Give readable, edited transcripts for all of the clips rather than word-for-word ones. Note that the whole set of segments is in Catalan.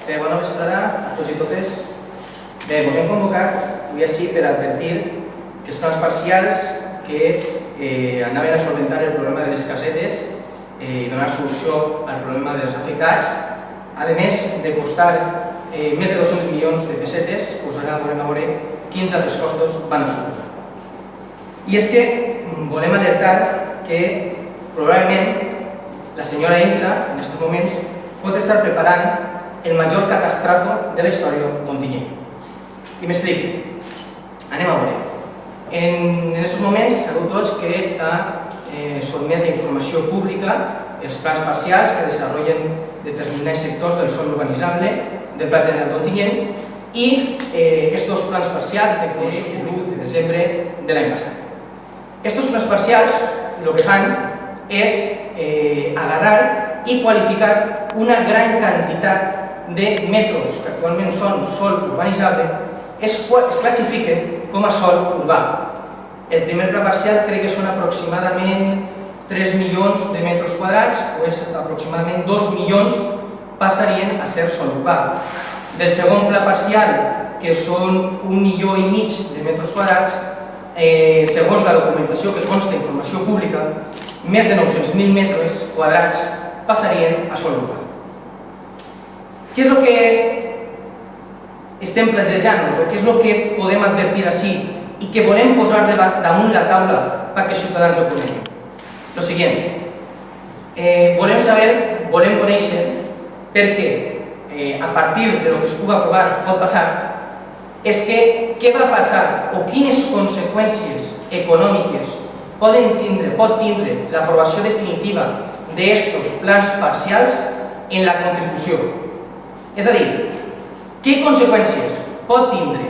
Bona vesprada a tots i totes. Bé, us hem convocat avui així per advertir que els plans parcials que anaven a solventar el problema de les casetes i donar solució al problema dels afectats, a més de costar més de 200 milions de pessetes, doncs ara volem veure quins altres costos van a suposar. I és que volem alertar que probablement la senyora Insa, en aquests moments, pot estar preparant el major catastrazo de la història d'Ontinyent. I m'explico. Anem a veure. En aquests moments sabeu tots que està sotmès a informació pública els plans parcials que desenvolupen determinats sectors del sòl urbanitzable del Pla General d'Ontinyent i aquests plans parcials de informació pública de desembre de l'any passat. Aquests plans parcials el que fan és agarrar i qualificar una gran quantitat de metres que actualment són sòl urbanitzable, es classifiquen com a sòl urbà. El primer pla parcial crec que són aproximadament 3 milions de metres quadrats, o aproximadament 2 milions passarien a ser sòl urbà. Del segon pla parcial, que són 1,5 milions de metres quadrats, segons la documentació que consta d'informació pública, més de 900.000 metres quadrats passarien a sòl urbà. Què és el que estem plantejant-nos, o què és el que podem advertir així i que volem posar damunt la taula perquè els ciutadans ho coneguin? El següent, volem saber, volem conèixer perquè a partir del que es pugui aprovar pot passar, és que què va passar o quines conseqüències econòmiques pot tindre l'aprovació definitiva d'aquests plans parcials en la contribució. És a dir, què conseqüències pot tindre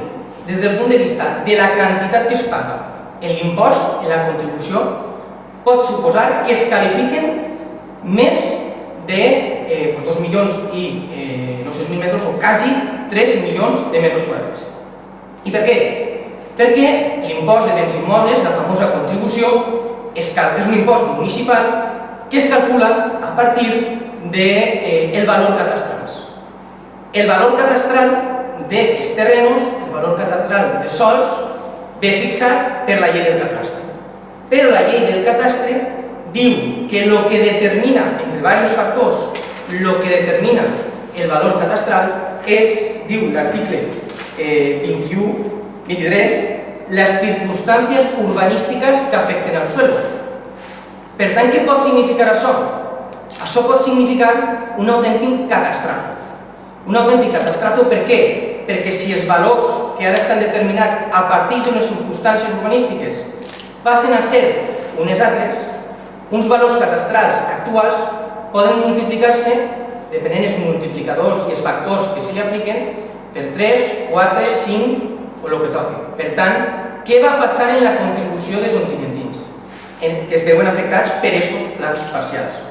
des del punt de vista de la quantitat que es paga en l'impost, en la contribució, pot suposar que es qualifiquen més de 2 milions i 900.000 metres o quasi 3 milions de metres quadrats. I per què? Perquè l'impost de béns immobles, la famosa contribució, és un impost municipal que es calcula a partir del valor catastral. El valor catastral dels terrenos, el valor catastral de sols, ve fixat per la llei del catastre. Però la llei del catastre diu que el que determina, entre diversos factors, el que determina el valor catastral és, diu l'article 23, les circumstàncies urbanístiques que afecten al suelo. Per tant, què pot significar això? Això pot significar un autèntic catastrazo. Un autèntic catastrazo per què? Perquè si els valors que ara estan determinats a partir d'unes circumstàncies urbanístiques passen a ser unes altres, uns valors catastrals actuals poden multiplicar-se, depenent dels multiplicadors i els factors que se li apliquen, per 3, 4, 5 o el que toqui. Per tant, què va passar en la contribució dels ontinyentins, que es veuen afectats per aquests plans parcials?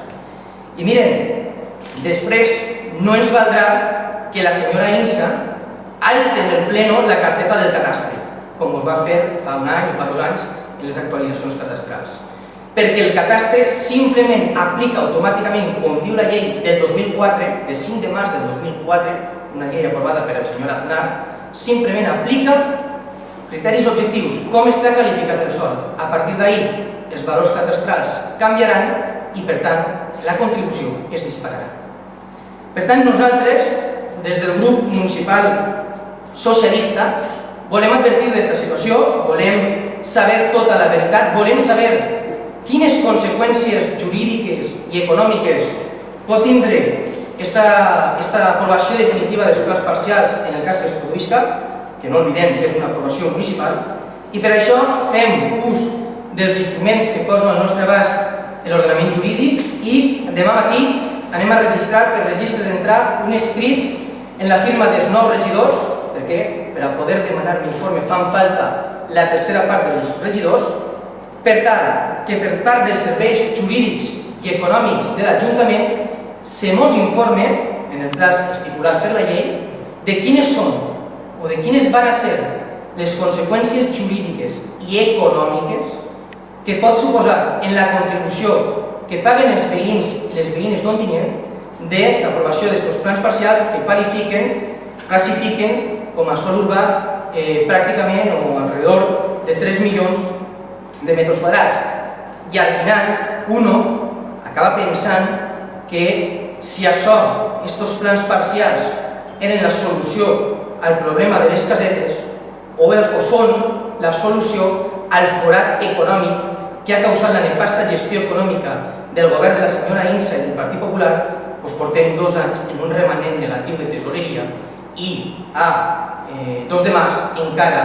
I miren, després no ens valdrà que la senyora Insa alci en el pleno la carteta del catastre, com es va fer fa un any o fa 2 anys en les actualitzacions catastrals. Perquè el catastre simplement aplica automàticament, com diu la llei del 2004, de 5 de març del 2004, una llei aprovada per el senyor Aznar, simplement aplica criteris objectius, com està qualificat el sòl. A partir d'ahir, els valors catastrals canviaran i, per tant, la contribució es dispararà. Per tant, nosaltres, des del grup municipal socialista, volem advertir d'aquesta situació, volem saber tota la veritat, volem saber quines conseqüències jurídiques i econòmiques pot tindre aquesta aprovació definitiva dels plans parcials en el cas que es produïsca, que no oblidem que és una aprovació municipal, i per això fem ús dels instruments que posa al nostre abast l'ordenament jurídic i demà matí anem a registrar per registre d'entrar un escrit en la firma dels 9 regidors, perquè per a poder demanar l'informe fan falta la tercera part dels regidors, per tal que per part dels serveis jurídics i econòmics de l'Ajuntament se mos informe, en el plaç estipulat per la llei, de quines són o de quines van a ser les conseqüències jurídiques i econòmiques que pot suposar en la contribució que paguen els veïns i les veïnes d'Ontinyent de l'aprovació d'aquests plans parcials que classifiquen com a sòl urbà pràcticament o alrededor de 3 milions de metres quadrats. I al final uno acaba pensant que si això, aquests plans parcials, eren la solució al problema de les casetes o són la solució al forat econòmic que ha causat la nefasta gestió econòmica del govern de la senyora Insa i del Partit Popular, doncs portem 2 anys en un remanent negatiu de tesoreria i a 2 de març encara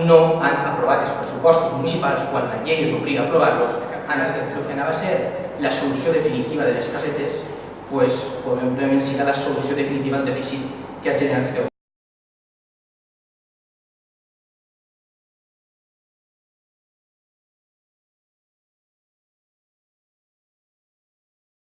no han aprovat els pressupostos municipals quan la llei els obliga a aprovar-los antes de que anava a ser la solució definitiva de les casetes, doncs probablement serà la solució definitiva al dèficit que ha generat aquest